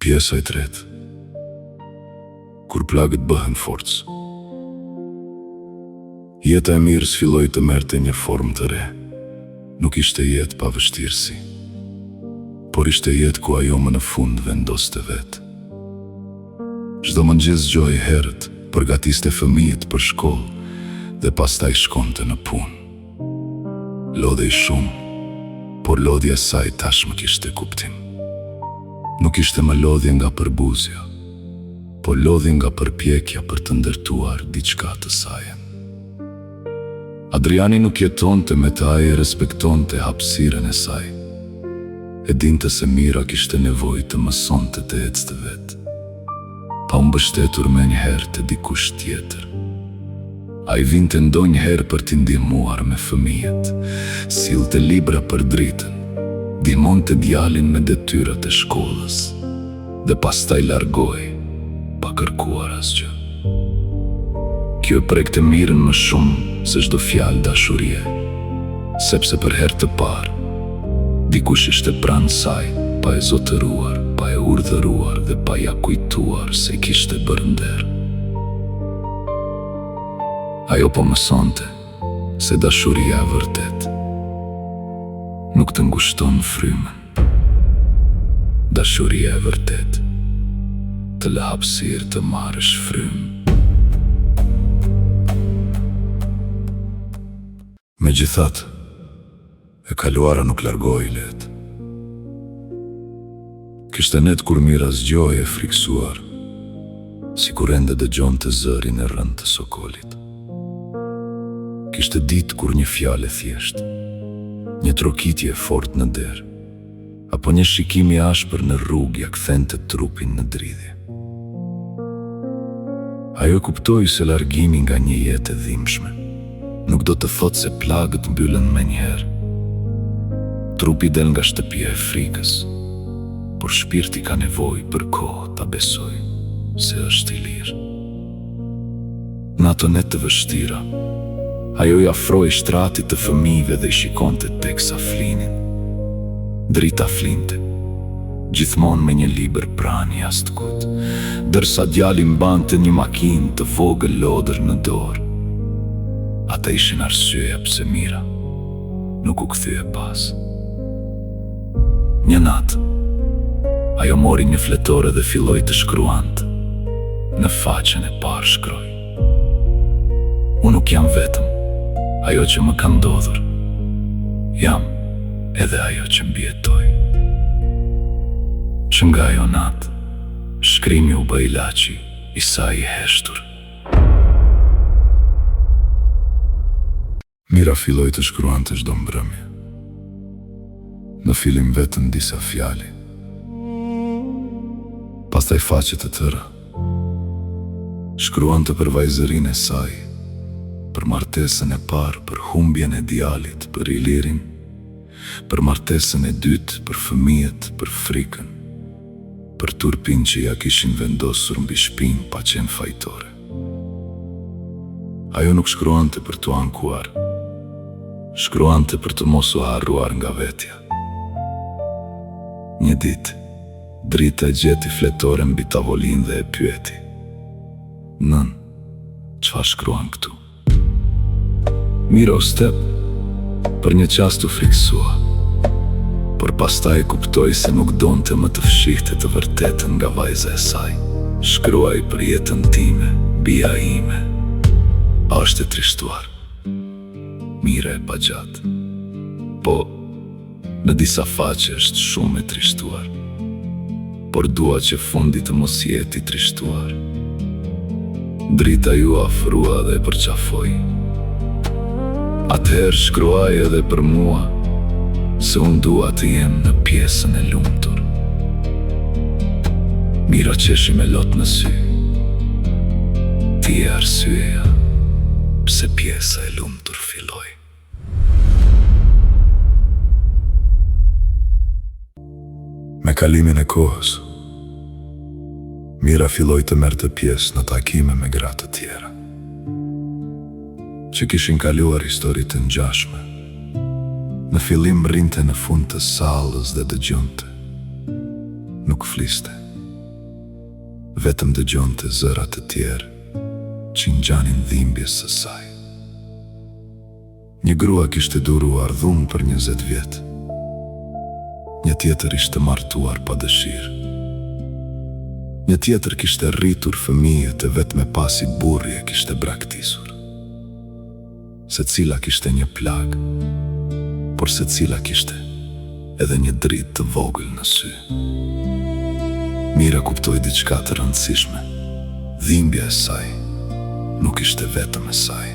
Pjesa e tretë. Kur plagët bëhen forcë. Jeta e mirë s'filloi të merrte një formë të re. Nuk ishte jetë pa vështirësi, por ishte jetë ku ajo më në fund vendoste vetë. Çdo mëngjes zgjoi herët, përgatiste fëmijët për shkollë dhe pastaj shkonte në punë. Lodhej shumë, por lodhja e saj tashmë kishte kuptim. Nuk ishte më lodhje nga përbuzja, por lodhje nga përpjekja për të ndërtuar diçka të saj. Adriani nuk jetonte me të, ai respektonte hapësirën e saj. E dinte se Mira kishte nevojë të mësonte të ecte vetë, pa u mbështetur menjëherë te dikush tjetër. Ai vinte ndonjëherë për t'i ndihmuar me fëmijët, sillte libra për dritën, ndihmonte djalin me detyrat e shkollës dhe pastaj largohej pa kërkuar asgjë. Kjo e prekte Mirën më shumë se çdo fjalë dashurie, sepse për herë të parë dikush ishte pranë saj, pa e zotëruar, pa e urdhëruar dhe pa ja kujtuar se kishte bërë nder. Ajo po mësonte se dashuria e vërtet nuk të ngushton frymën. Dashuria e vërtet të lë hapësirë të marrësh frymë. Megjithatë, e kaluara nuk largohej lehtë. Kishte net kur Mira zgjohej e friksuar, sikur ende dëgjonte zërin e rënd të sokolit. Kishte ditë kur një fjalë thjesht, një trokitje fort në derë, apo një shikim i ashpër në rrugë ja kthente trupin në dridhje. Ajo kuptoi se largimi nga një jetë e dhimbshme nuk do të thotë se plagët mbyllen menjëherë. Trupi del nga shtëpia e frikës, por shpirti ka nevojë për kohë ta besojë se është i lirë. Në ato net të vështira, ajo i afroi shtratit të fëmijëve dhe i shikonte teksa flinin. Drita flinte, gjithmonë me një libër pranë jashtëkut, ndërsa djali mbante një makinë të vogël lodër në dorë. Ata ishin arsyeja pse Mira nuk u kthye pas. Një natë, ajo mori një fletore dhe filloi të shkruante. Në faqen e parë shkroi: "Unë nuk jam vetëm ajo që më ka ndodhur, jam edhe ajo që mbijetoj." Që nga ajo natë, shkrimi u bë ilaçi i saj i heshtur. Mira filloi të shkruante çdo mbrëmje. Në fillim vetëm disa fjali, pastaj faqe të tëra. Shkruante për vajzërinë e saj, për martesën e parë, për humbjen e djalit, për Ilirin, për martesën e dytë, për fëmijët, për frikën, për turpin që ja kishin vendosur mbi shpinë pa qenë fajtore. Ajo nuk shkruante për t'u ankuar, shkruante për të mos u harruar nga vetja. Një ditë, Drita e gjeti fletore mbi tavolinë dhe e pyeti: "Nën, çfarë shkruan këtu?" Mira u step, për një çast u friksua, por pastaj e kuptoi se nuk donte më të fshihte të vërtetën nga vajza e saj. "Shkruaj për jetën time, bija ime. A është e trishtuar?" Mira e pa gjatë: "Po, në disa faqe është shumë e trishtuar, por dua që fundi të mos jetë i trishtuar." Drita ju afrua dhe e përqafoi: "Atëherë shkruaj edhe për mua, se unë dua të jem në pjesën e lumtur." Mira qeshi me lot në sy: "Ti je arsyeja pse pjesa e lumtur filloi." Me kalimin e kohës, Mira filloi të merrte pjesë në takime me gra të tjera, që kishin kaluar histori të ngjashme. Në fillim rrinte në fund të sallës dhe dëgjonte. Nuk fliste, vetëm dëgjonte zërat e tjerë që ngjanin dhimbjes së saj. Një grua kishte duruar dhunë për 20 vjet. Një tjetër ishte martuar pa dëshirë. Një tjetër kishte rritur fëmijët e vetëm pasi burri e kishte braktisur. Secila kishte një plag, por secila kishte edhe një dritë të vogël në sy. Mira kuptoi diçka të rëndësishme. Dhimbja e saj nuk ishte vetëm e saj.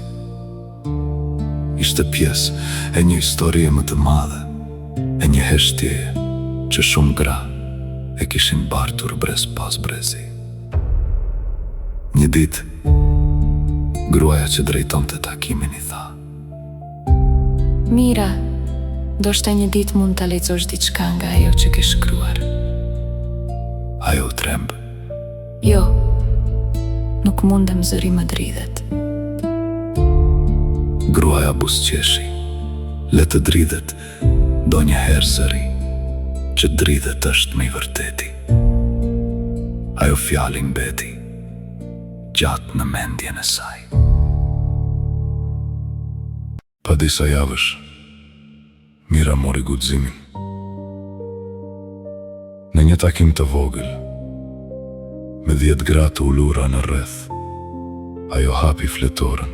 Ishte pjesë e një historie më të madhe, e një heshtjeje që shumë gra e kishin bartur brez pas brezi. Një ditë, gruaja që drejtonte takimin i tha: Mira, do shta një ditë mund të lexosh diçka nga ajo që ke shkruar. Ajo u tremb. Jo, nuk mundem, zëri më dridhet. Gruaja buzëqeshi. Le të dridhet, do një herë zëri, që dridhet është me i vërteti. Ajo fjali mbeti, gjatë në mendjen e saj. Pa disa javësh, Mira mori guximin. Në një takim të vogël, me 10 gra të ulura në rreth, ajo hapi fletorën.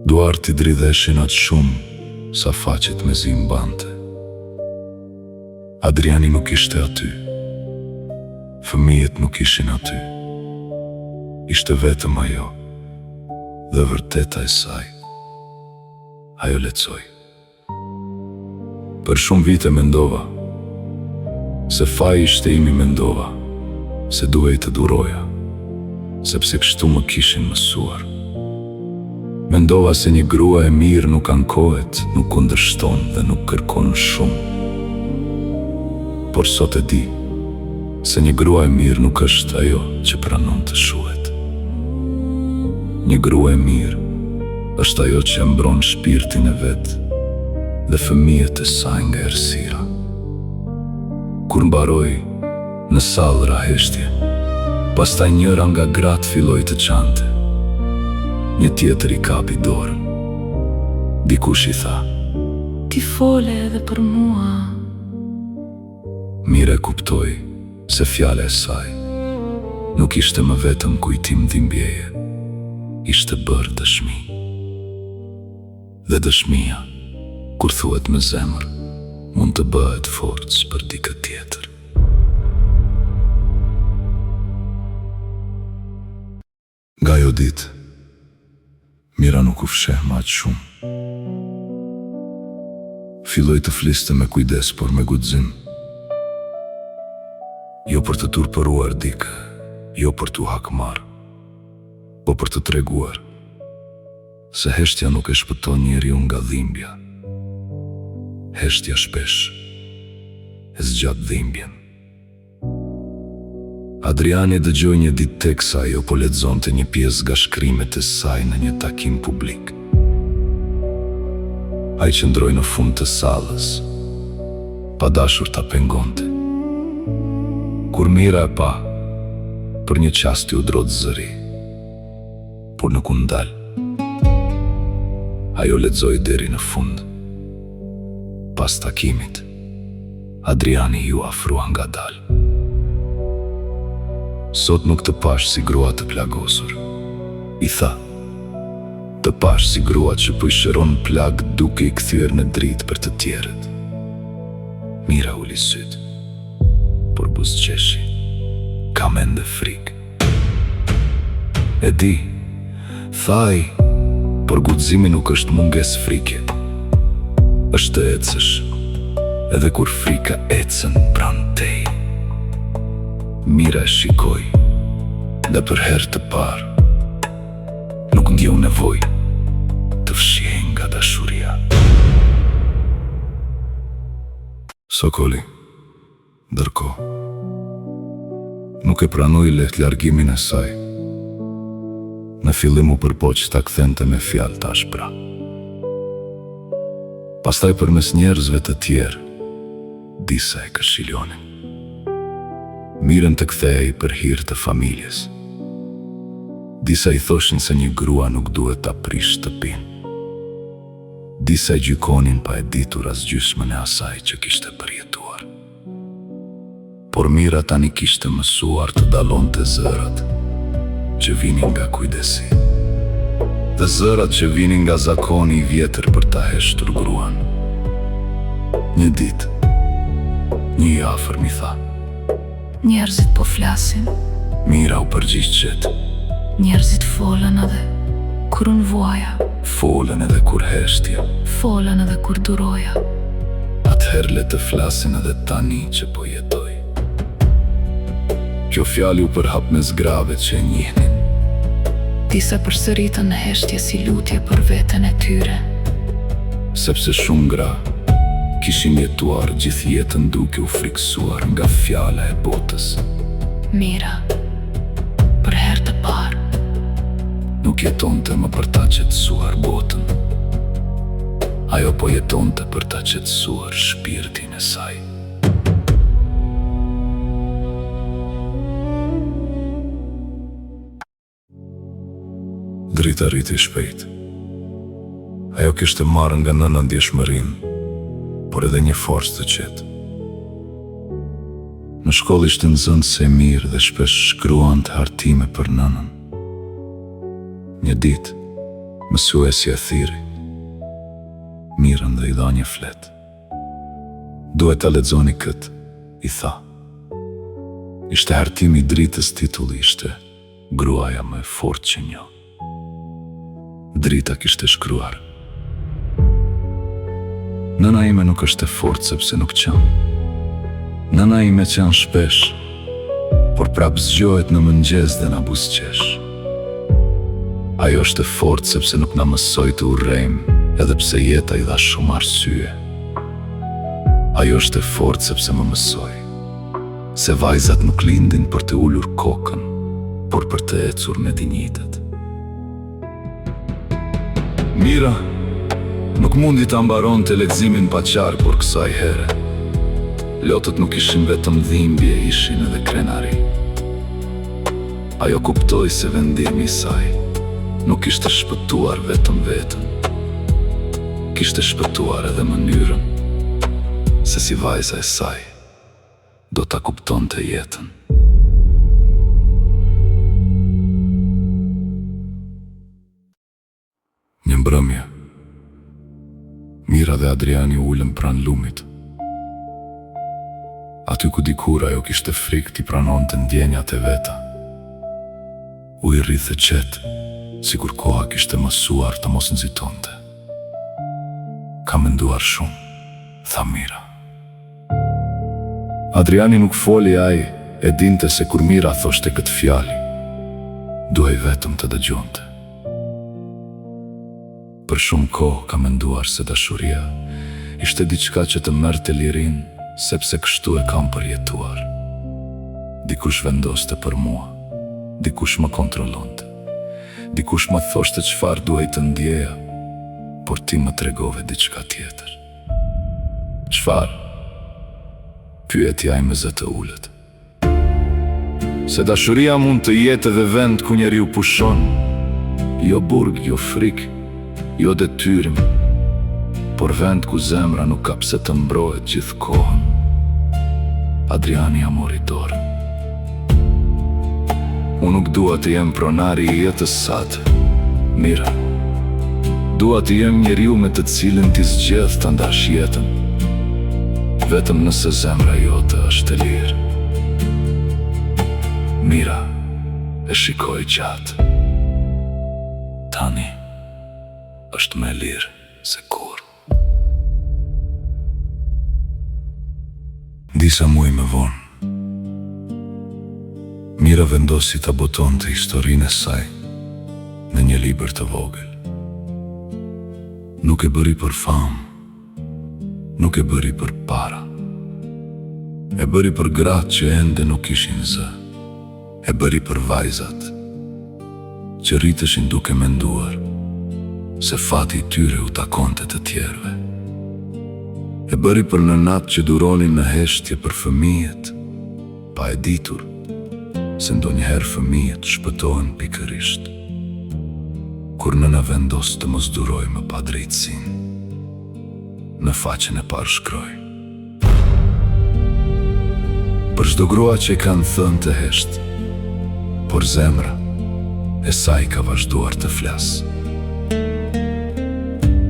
Duart i dridheshin atë shumë sa faqet me zi mbante. Adriani nuk ishte aty. Fëmijët nuk ishin aty. Ishte vetëm ajo dhe vërteta e saj. Ajo lexoi. Për shumë vite mendova se faji ishte imi, mendova se duhej të duroja, sepse kështu më kishin mësuar. Mendova se një grua e mirë nuk ankohet, nuk kundërshton dhe nuk kërkon shumë. Por sot e di se një grua e mirë nuk është ajo që pranon të shuhet. Një grua e mirë është ajo që mbron shpirtin e vet dhe fëmijët e saj nga errësira. Kur mbaroi, në sallë ra heshtje. Pastaj njëra nga gratë filloi të çante. Një tjetër i kapi dorën. Dikush i tha: Ti fole edhe për mua. Mira e kuptoi se fjala e saj nuk ishte më vetëm kujtim dhimbjeje, ishte bërë dëshmi. Dhe dëshmia, kur thuhet me zemër, mund të bëhet forcë për dikë tjetër. Nga ajo ditë, Mira nuk u fsheh më aq shumë. Filloi të fliste me kujdes, por me guxim. Jo për të turpëruar dikë, jo për t'u hakmarr, po për të treguar se heshtja nuk e shpëton njeriu nga dhimbja. Heshtja shpesh e zgjat dhimbjen. Adriani dëgjoi një ditë teksa ajo po lexonte një pjesë nga shkrimet e saj në një takim publik. Ai qëndroi në fund të sallës, pa dashur ta pengonte. Kur Mira e pa, për një çast u drodh zëri, por nuk u ndal. Ajo lexoi deri në fund. Pas takimit, Adriani ju afrua ngadalë. Sot nuk të pash si grua të plagosur, i tha. Të pash si grua që po i shëron plag duke i kthyer në dritë për të tjerët. Mira uli syt, por buzëqeshi ka mende frikë. E di, thaj, por guximi nuk është munges frike. Është të ecësh, edhe kur frika ecën pranë teje. Mira e shikoi, dhe për herë të parë nuk ndjeu nevojë të fshihej nga dashuria. Sokoli, ndërkohë, nuk e pranoi lehtë largimin e saj. Në fillim u përpoq ta kthente me fjalë të ashpra. Pastaj përmes njerëzve të tjerë, disa e këshiljonin. Mirën të kthehej për hir të familjes. Disa i thoshin se një grua nuk duhet ta prish shtëpinë. Disa i gjykonin pa e ditur as gjysmën e asaj që kishte përjetuar. Por Mira tani kishte mësuar të dallonte zërat që vinin nga kujdesi dhe zërat që vinin nga zakoni i vjetër për ta heshtur gruan. Një ditë, një i afër mi tha: Njerëzit po flasin. Mira u përgjigj qetë: Njerëzit folën edhe kur unë vuaja. Folën edhe kur heshtja. Folën edhe kur duroja. Atëherë le të flasin edhe tani që po jetoj. Kjo fjalë u përhap me zgrave që e njihnin. Disa përsëritën në heshtje si lutje për veten e tyre. Sepse shumë gra kishin jetuar gjithë jetën duke u friksuar nga fjala e botës. Mira, për herë të parë, nuk jetonte më për ta qetësuar botën. Ajo po jetonte për ta qetësuar shpirtin e saj. Drita rriti shpejt. Ajo kishte marrë nga nëna ndjeshmërinë, por edhe një forcë të qetë. Në shkollë ishte nxënëse e mirë dhe shpesh shkruante hartime për nënën. Një ditë, mësuesja e thiri Mirën dhe i dha një fletë. Duhet ta lexoni këtë, i tha. Ishte hartimi i Dritës, titulli ishte Gruaja më e fortë që njoh. Drita kishte shkruar: Nëna ime nuk është e fortë sepse nuk qënë. Nëna ime qënë shpesh, por prap zgjohet në mëngjes dhe na buzëqesh. Ajo është e fortë sepse nuk na mësoi të urrejmë, edhe pse jeta i dha shumë arsye. Ajo është e fortë sepse më mësoi se vajzat nuk lindin për të ulur kokën, por për të ecur me dinjitet. Mira nuk mundi ta mbaronte leximin pa qarë, por kësaj here lotët nuk ishin vetëm dhimbje, ishin edhe krenari. Ajo kuptoi se vendimi i saj nuk ishte shpëtuar vetëm veten, kishte shpëtuar edhe mënyrën se si vajza e saj do ta kuptonte jetën. Një mbrëmje, Mira dhe Adriani ulën pranë lumit. Aty ku dikur ajo kishte frikë t'i pranonte ndjenjat e veta. U i rrithë qetë, sikur koha kishte mësuar të mos nxitonte. Ka menduar shumë, tha Mira. Adriani nuk foli, ai e dinte se kur Mira thoshte këtë fjalë, duhej vetëm të dëgjonte. Për shumë kohë ka menduar se dashuria ishte diçka që të merrte lirinë, sepse kështu e kam përjetuar. Dikush vendoste për mua, dikush më kontrollonte, dikush më thoshte çfarë duhej të ndjeja, por ti më tregove diçka tjetër. Çfarë? Pyetja ime zë të ulët. Se dashuria mund të jetë edhe vend ku njeriu pushon, jo burg, jo frikë, jo detyrim, por vend ku zemra nuk ka pse të mbrohet gjithë kohën. Adriani ja mori dorën. Unë nuk dua të jem pronari i jetës sate, Mira. Dua të jem njeriu me të cilin t'i zgjedh të ndash jetën, vetëm nëse zemra jote është e lirë. Mira e shikoi gjatë. Tani është me lirë se kur. Disa muaj më vonë, Mira vendosi ta botonte historinë e saj në një libër të vogël. Nuk e bëri për famë, nuk e bëri për para. E bëri për gratë që ende nuk ishin zë. E bëri për vajzat që rriteshin duke menduar se fati i tyre u takonte të tjerëve. E bëri për nënat që duronin në heshtje për fëmijët, pa e ditur se ndonjëherë fëmijët shpëtohen pikërisht kur nëna vendos të mos duroj më pa drejtësinë. Në faqen e parë shkroi: për çdo grua që i kanë thënë të heshtë, por zemra e saj ka vazhduar të flasë.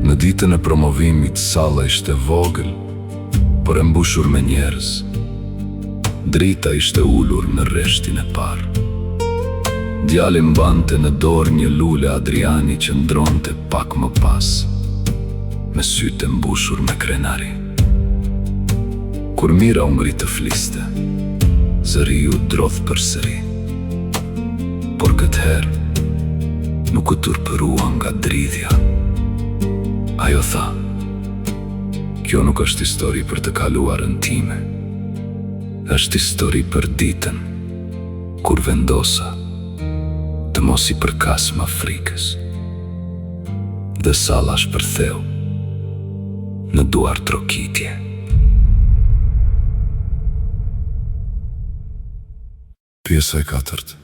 Në ditën e promovimit, salla ishte vogël, por e mbushur me njerëz. Drita ishte ulur në rreshtin e parë. Djali mbante në dorë një lule Adriani që ndronte pak më pas, me sytë e mbushur me krenari. Kur Mira u ngrit të fliste, zëri u drodh përsëri. Por këtë herë nuk u turpërua nga dridhja. Ajo tha: kjo nuk është histori për të kaluarën time. Është histori për ditën kur vendosa të mos i përkas më frikës. Dhe salla shpërtheu në duar trokitje. Pjesa e 4.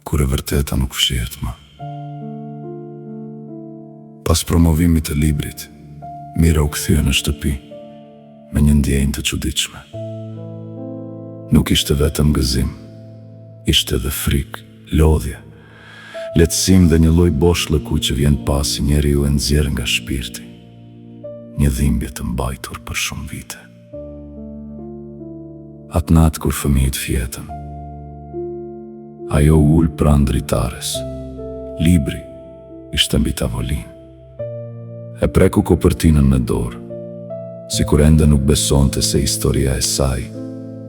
Kur e vërteta nuk fshihet më. Pas promovimit të librit, Mira u kthye në shtëpi me një ndjenjë të çuditshme. Nuk ishte vetëm gëzim, ishte edhe frikë, lodhje, lehtësim dhe një lloj boshllëku që vjen pasi njeriu e nxjerr nga shpirti. Një dhimbje të mbajtur për shumë vite. Atë natë kur fëmijët fjetën, ajo u ul pranë dritares. Libri ishte mbi tavolinë. E preku kopertinën me dorë, sikur ende nuk besonte se historia e saj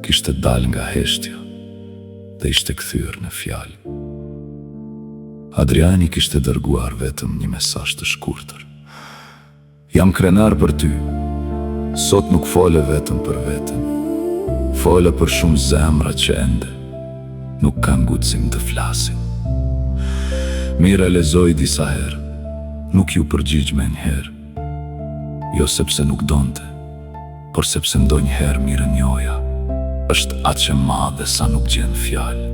kishte dalë nga heshtja dhe ishte kthyer në fjalë. Adriani kishte dërguar vetëm një mesazh të shkurtër: jam krenar për ty. Sot nuk fole vetëm për veten, fole për shumë zemra që ende nuk kanë guxim të flasin. Mira lexoi disa herë, nuk ju përgjigj me njëherë. Jo sepse nuk donte, por sepse ndonjëherë mirë njoja është atë që madhe sa nuk gjen fjalë.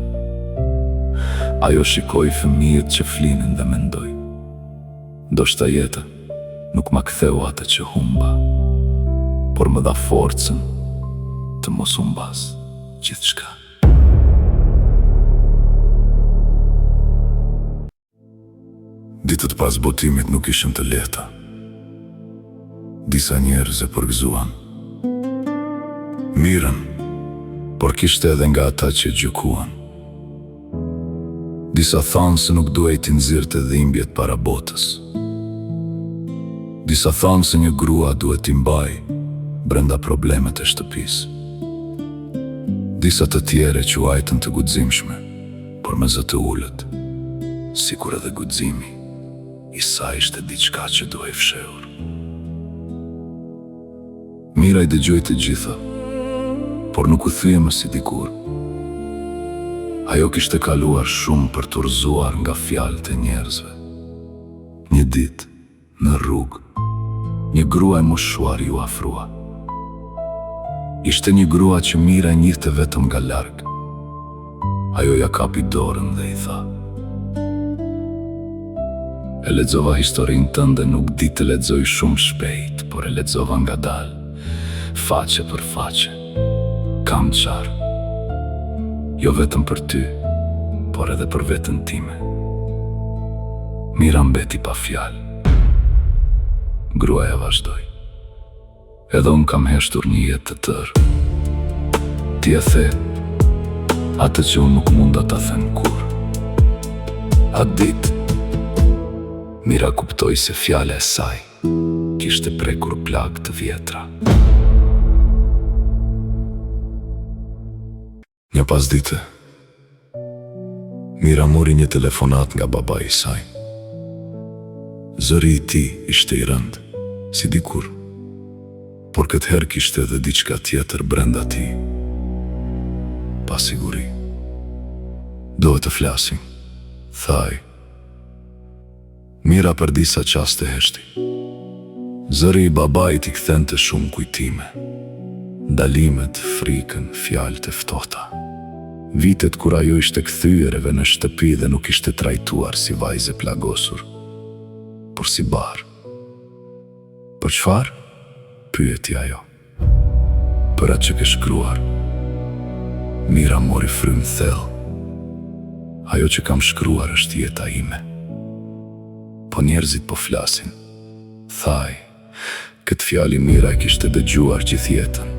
Ajo shikoi fëmijët që flinin dhe mendoi: ndoshta jeta nuk ma ktheu atë që humba, por më dha forcën të mos humbas gjithçka. Ditët pas botimit nuk ishën të lehta. Disa njerëz e përgëzuan Mirën, por kishte edhe nga ata që gjykuan. Disa thanë se nuk duhej t'i nxirrte dhimbjet para botës. Disa thanë se një grua duhet t'i mbaj brenda problemet e shtëpisë. Disa të tjere quajtën të guximshme, por me zë të ulët, sikur edhe guximi i saj ishte diçka që duhej fshehur. Mira i dëgjoi të gjitha, por nuk u thye më si dikur. Ajo kishte kaluar shumë për të rrëzuar nga fjalët e njerëzve. Një ditë, në rrugë, një grua e moshuar ju afrua. Ishte një grua që Mira e njihte vetëm nga larg. Ajo ja kapi dorën dhe i tha: e lexova historinë tënde, nuk di të lexoj shumë shpejt, por e lexova ngadalë, faqe për faqe. Kam qarë, jo vetëm për ty, por edhe për veten time. Mira mbeti pa fjalë. Gruaja vazhdoi: edhe unë kam heshtur një jetë të tërë. Ti e the atë që unë nuk munda ta them kur. Atë ditë, Mira kuptoi se fjala e saj kishte prekur plagë të vjetra. Një pasdite, Mira mori një telefonat nga babai i saj. Zëri i tij ishte i rëndë, si dikur, por këtë herë kishte edhe diçka tjetër brenda tij. Pa siguri. Duhet të flasim, thaj. Mira për disa qaste heshti. Zëri i babait i kthente shumë kujtime. Dalimet, frikën, fjalët e ftohta. Vitet kur ajo ishte kthyereve në shtëpi dhe nuk ishte trajtuar si vajze plagosur, por si barë. Për çfarë? Pyeti ajo. Për atë që ke shkruar. Mira mori frymë thellë. Ajo që kam shkruar është jeta ime. Po njerëzit po flasin. Thaj, këtë fjali Mira e kishte dëgjuar gjithë jetën.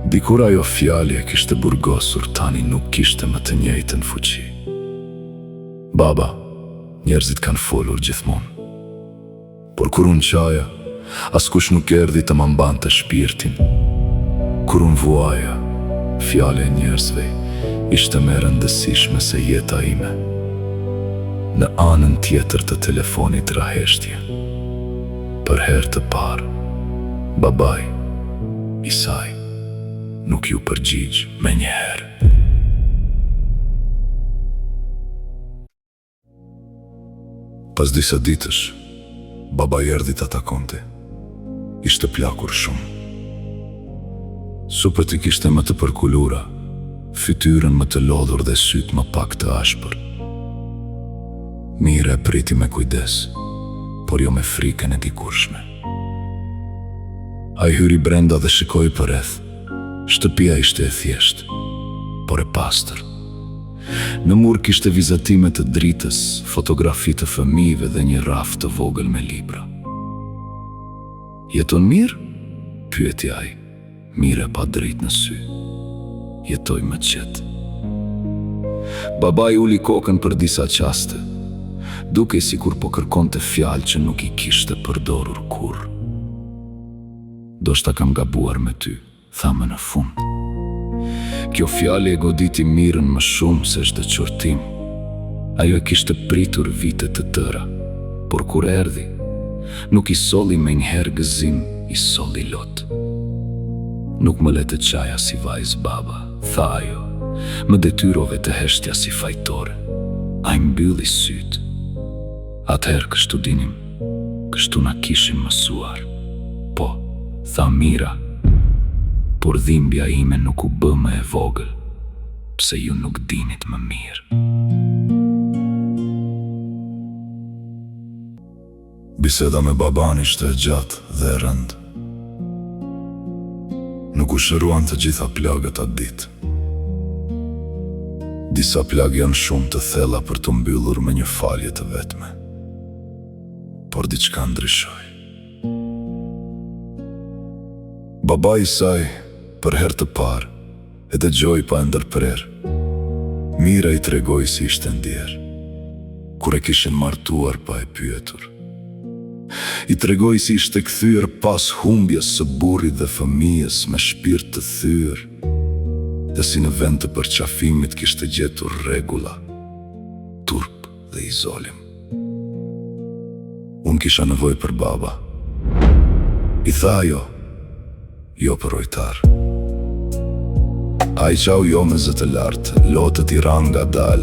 Dikur ajo fjali e kishte burgosur, tani nuk kishte më të njëjtën fuqi. Baba, njerëzit kanë folur gjithmonë. Por kur unë qaja, askush nuk erdhi të më mbante shpirtin. Kur unë vuaja, fjale e njerëzve ishte më e rëndësishme se jeta ime. Në anën tjetër të telefonit raheshtje. Për herë të parë, babai i saj nuk ju përgjigj me njëherë. Pas disa ditësh, baba erdhi ta takonte. Ishte plakur shumë. Supët i kishte më të përkulura, fytyrën më të lodhur dhe sytë më pak të ashpër. Mira e priti me kujdes, por jo me frikën e dikurshme. Ai hyri brenda dhe shikoi përreth. Shtëpia ishte e thjeshtë, por e pastër. Në mur kishte vizatime të dritës, fotografi të fëmijëve dhe një raf të vogël me libra. Jeton mirë? Pyeti ai. Mira pa drejt në sy. Jetoj më qetë. Babai uli kokën për disa qaste, duke sikur po kërkonte fjalë që nuk i kishte përdorur kurrë. Doshta kam gabuar me ty, thamë në fund. Kjo fjali e goditi Mirën më shumë se çdo qortim. Ajo e kishte pritur vite të tëra, por kur erdhi, nuk i solli me njëherë gëzim, i solli lot. Nuk më le të qaja si vajzë baba, tha ajo, më detyrove të heshtja si fajtore. Ai mbylli syt. Atëherë kështu dinim, kështu na kishim mësuar. Po, tha Mira, por dhimbja ime nuk u bë më e vogël, pse ju nuk dinit më mirë. Biseda me baban ishte e gjatë dhe e rëndë. Nuk u shëruan të gjitha plagët atë ditë. Disa plagë janë shumë të thella për të mbyllur me një falje të vetme. Por diçka ndryshoi. Babai i saj, për herë të parë, e dëgjoi pa e ndërprerë. Mira i tregoi si ishte ndjerë, kur e kishin martuar pa e pyetur. I tregoi si ishte kthyer pas humbjes së burrit dhe fëmijës me shpirt të thyer, dhe si në vend të përqafimit kishte gjetur rregulla, turp dhe izolim. Unë kisha nevojë për baba, i tha ajo, jo për ojtar. A i qau jo me zë të lartë, lotët i ran nga dal,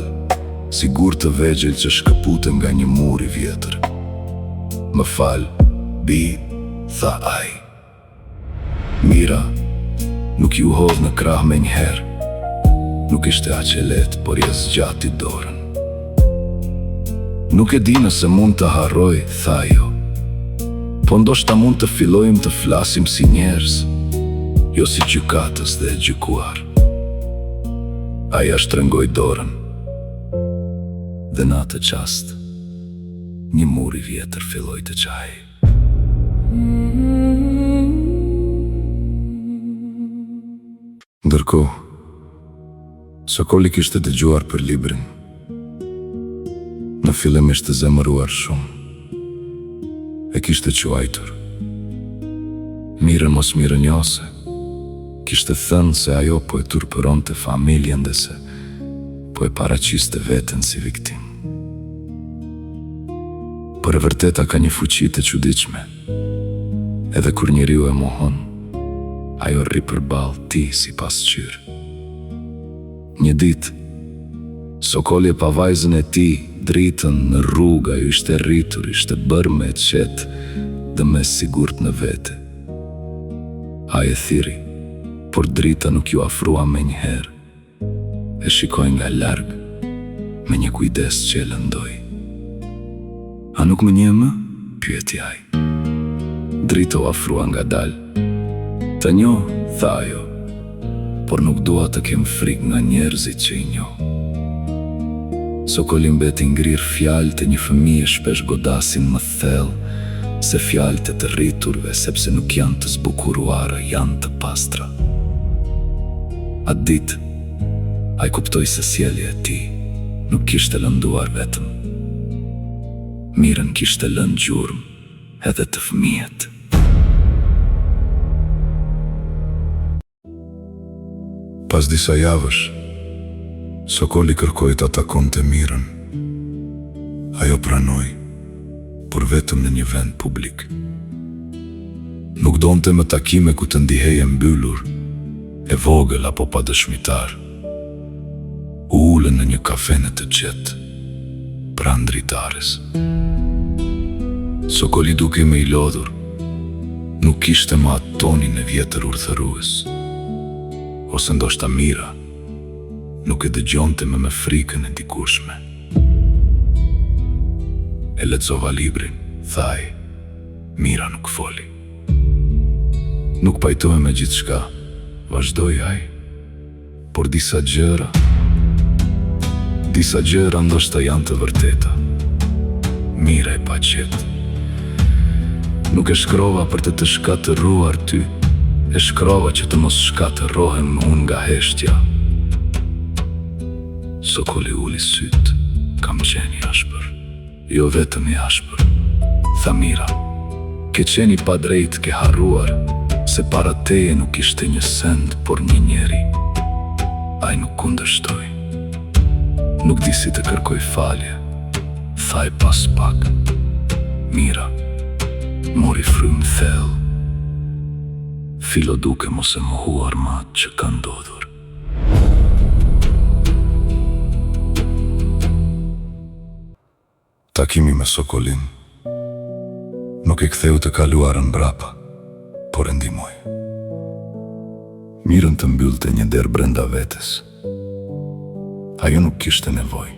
si gur të vegjël që shkëputën nga një mur i vjetër. Më fal, bi, tha ai. Mira nuk ju hodh në krah me njëherë. Nuk ishte aq e lehtë, por ja zgjati dorën. Nuk e di nëse mund të harroj, tha ajo. Po ndoshta mund të fillojmë të flasim si njerëz, jo si gjykatës dhe e gjykuar. Aja shtrëngoi dorën, dhe në atë qast, një mur i vjetër filloi të qaj. Ndërkohë, Sokoli kishte dëgjuar për librin. Në fillim ishte zemëruar shumë. E kishte quajtur Mirën mos mirënjose. Kishte thënë se ajo po e turpëronte familjen dhe se po e paraqiste veten si viktim. Por e vërteta ka një fuqi të çuditshme. Edhe kur njeriu e mohon, ajo rri përballë ti si pasqyrë. Një ditë, Sokoli e pa vajzën e tij dritën në rrugë, ajo ishte rritur, ishte bërë me qetë dhe me sigurt në vete. Ai e thiri, por drita nuk ju afrua me njëherë. E shikoj nga larg, me një kujdes që e lëndoj. A nuk më njeh më? Pyeti ai. Drita u afrua nga dal. Të njoh, tha ajo, por nuk dua të kem frikë nga njerëzit që i njoh. Sokoli mbeti ngrir fjalët e një fëmije shpesh godasin më thellë se fjalët e të rriturve, sepse nuk janë të zbukuruara, janë të pastra. Atë ditë, ai kuptoi se sjellja e tij nuk kishte lënduar vetëm. Mirën kishte lënë gjurmë edhe të fëmijët. Pas disa javësh, Sokoli kërkoi ta takonte Mirën. Ajo pranoi, por vetëm në një vend publik. Nuk donte më takime ku të ndiheje mbyllur, e vogël apo pa dëshmitar. U ulën në një kafene të qetë, pranë dritares. Sokoli duke me i lodhur, nuk kishte më atë tonin e vjetër urthërues. Ose ndoshta Mira nuk e dëgjonte me frikën e dikushme. E lexova librin, thaj. Mira nuk foli. Nuk pajtohej me gjithçka, vazhdoi ai. Por disa gjëra ndoshta janë të vërteta. Mira e pa qetë. Nuk e shkrova për të shkatëruar ty, e shkrova që të mos shkatërohem unë nga heshtja. Sokoli uli syt, kam qenë i ashpër. Jo vetëm i ashpër, tha Mira. Ke qenë i pa drejt, ke harruar, se para teje nuk ishte një send, por një njeri. Ai nuk kundërshtoi. Nuk di si të kërkoj falje, thaj pas pak. Mira mori frymë thellë. Filo duke mos e mohuar ma që ka ndodhur. Takimi me Sokolin nuk e ktheu të kaluarën mbrapa, por e ndihmoi. Mirën të mbyllte një derë brenda vetes. Ajo nuk kishte nevojë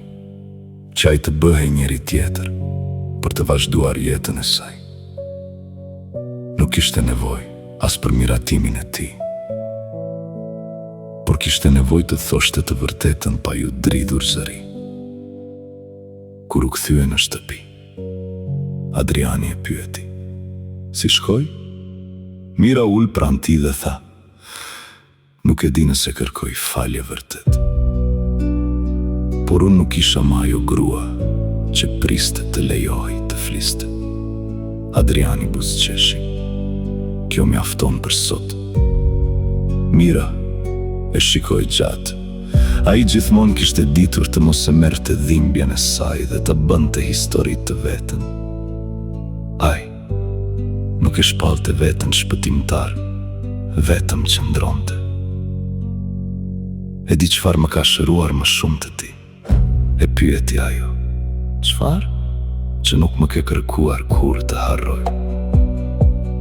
që ai të bëhej njëri tjetër për të vazhduar jetën e saj. Nuk kishte nevojë as për miratimin e tij, por kishte nevojë të thoshte të vërtetën pa ju dridhur zëri. Kur u kthye në shtëpi, Adriani e pyeti: si shkoj? Mira ul pranë tij dhe tha: nuk e di nëse kërkoj falje vërtet, por unë nuk isha më ajo grua që priste të lejohej të fliste. Adriani buzëqeshi: kjo mjafton për sot. Mira e shikoi gjatë. Ai gjithmonë kishte ditur të mos e merrte dhimbjen e saj dhe të bënte histori të vetën. Ai nuk e shpallte veten shpëtimtar, vetëm qëndronte. E di çfarë më ka shëruar më shumë të ti? E pyeti ajo. Çfarë? Që nuk më ke kërkuar kur të harroj.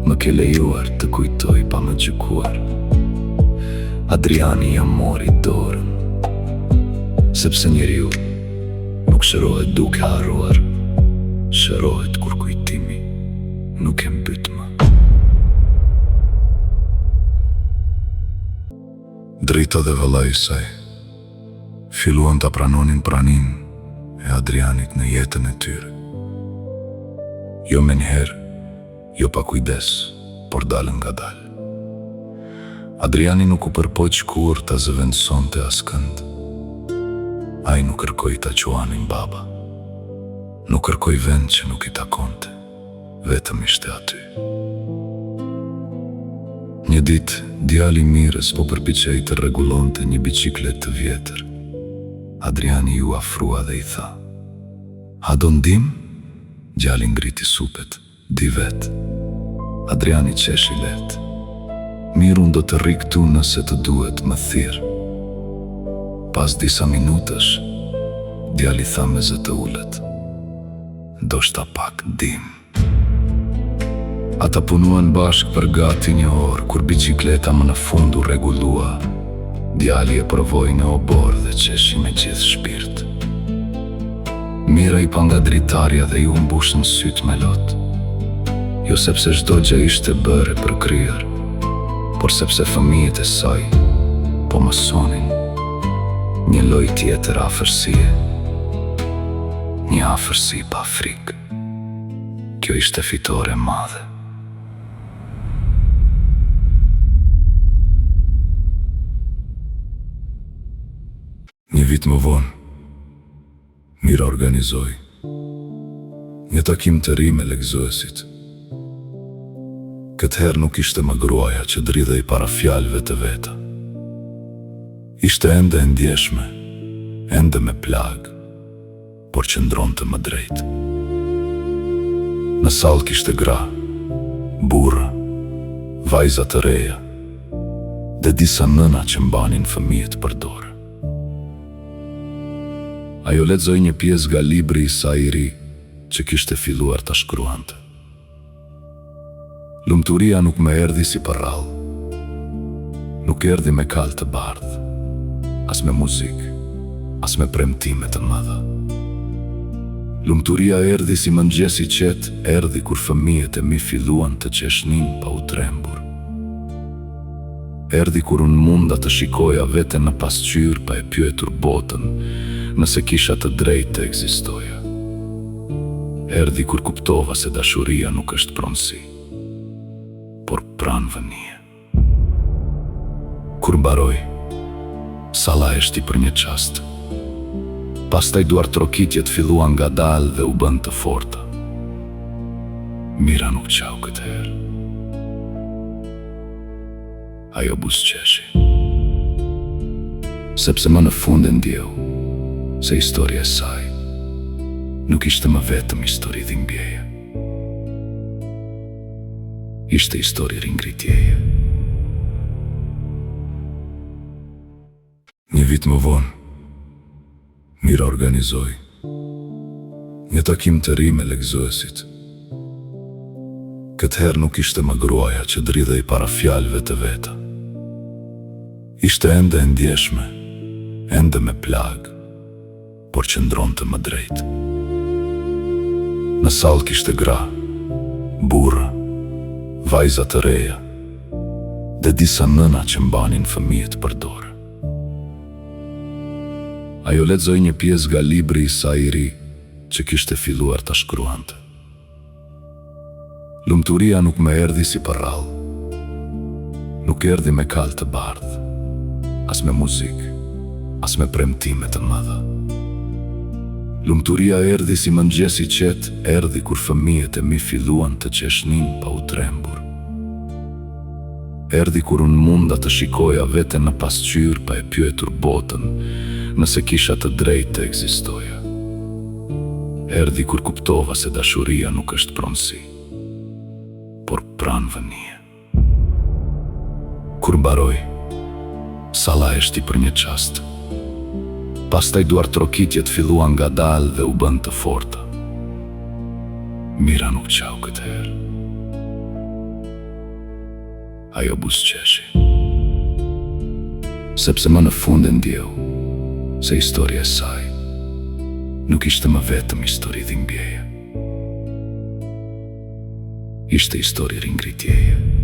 Më ke lejuar të kujtoj pa më gjykuar. Adriani ja mori dorën, sepse njeriu nuk shërohet duke harruar, shërohet kur kujtimi nuk e mbyt më. Drita dhe vëllai i saj filluan ta pranonin praninë e Adrianit në jetën e tyre. Jo menjëherë, jo pa kujdes, por dalën nga dalë. Adriani nuk u përpoq kur ta zëvendësonte askënd. Ai nuk kërkoi ta quanin baba. Nuk kërkoi vend që nuk i takonte, vetëm ishte aty. Një ditë, djali Mirës po përpiqej të rregullonte një biçiklet të vjetër. Adriani ju afrua dhe i tha: a do ndim? Djali ngriti supet: di vet. Adriani qeshi lehtë: mirë, unë do të rri këtu nëse të duhet, më thirr. Pas disa minutash, djali tha me zë të ulët: ndoshta pak dim. Ata punuan bashk për gati një orë, kur bicikleta më në fund u rregullua. Djali e provoi në obor dhe qeshi me gjithë shpirt. Mira i pa nga dritarja dhe ju mbushën syt me lot. Jo sepse çdo gjë ishte bërë për kryer, por sepse fëmijët e saj po mësonin një lloj tjetër afërsie. Një afërsi pa frikë. Kjo ishte fitore e madhe. Një vit më vonë, Mira organizoi një takim të ri me lekëzuesit. Këtë herë nuk ishte më gruaja që dridhej para fjalëve të veta. Ishte ende e ndjeshme, ende me plagë, por qëndronte më drejt. Në sallë kishte gra, burra, vajza të reja dhe disa nëna që mbanin fëmijët për dorë. Ajo lexoi një pjesë nga libri i saj i ri që kishte filluar ta shkruante. Lumturia nuk më erdhi si parrall. Nuk erdhi me kalë të bardhë, as me muzikë, as me premtime të mëdha. Lumturia erdhi si mëngjes i qetë, erdhi kur fëmijët e mi filluan të qeshnin pa u trembur. Erdhi kur unë munda të shikoja veten në pasqyrë pa e pyetur botën nëse kisha të drejtë të ekzistoja. Erdhi kur kuptova se dashuria nuk është pronësi, por pranvënie. Kur mbaroi, salla e shti për një çast. Pastaj duartrokitjet filluan ngadalë dhe u bën të forta. Mira nuk qau këtë herë. Ajo buzëqeshi. Sepse më në fund e ndjeu se historia e saj nuk ishte më vetëm histori dhimbjeje. Ishte histori ringritjeje. Një vit më vonë, Mira organizoi një takim të ri me lekëzuesit. Këtë herë nuk ishte më gruaja që dridhej para fjalëve të veta. Ishte ende e ndjeshme, ende me plagë, por qëndronte më drejt. Në sallë kishte gra, burra, vajza të reja dhe disa nëna që mbanin fëmijët për dorë. Ajo lexoi një pjesë nga libri i saj i ri që kishte filluar ta shkruante. Lumturia nuk më erdhi si parrall. Nuk erdhi me kalë të bardhë, as me muzikë, as me premtime të mëdha. Lumturia erdhi si mëngjes i qetë, erdhi kur fëmijët e mi filluan të qeshnin pa u trembur. Erdhi kur unë munda të shikoja veten në pasqyrë pa e pyetur botën nëse kisha të drejtë të ekzistoja. Erdhi kur kuptova se dashuria nuk është pronësi, por pranvënie. Kur mbaroi, salla e shti për një çast. Pastaj duartrokitjet filluan ngadalë dhe u bën të forta. Mira nuk qau këtë herë. Ajo buzëqeshi. Sepse më në fund e ndjeu se historia e saj nuk ishte më vetëm histori dhimbjeje. Ishte histori ringritjeje.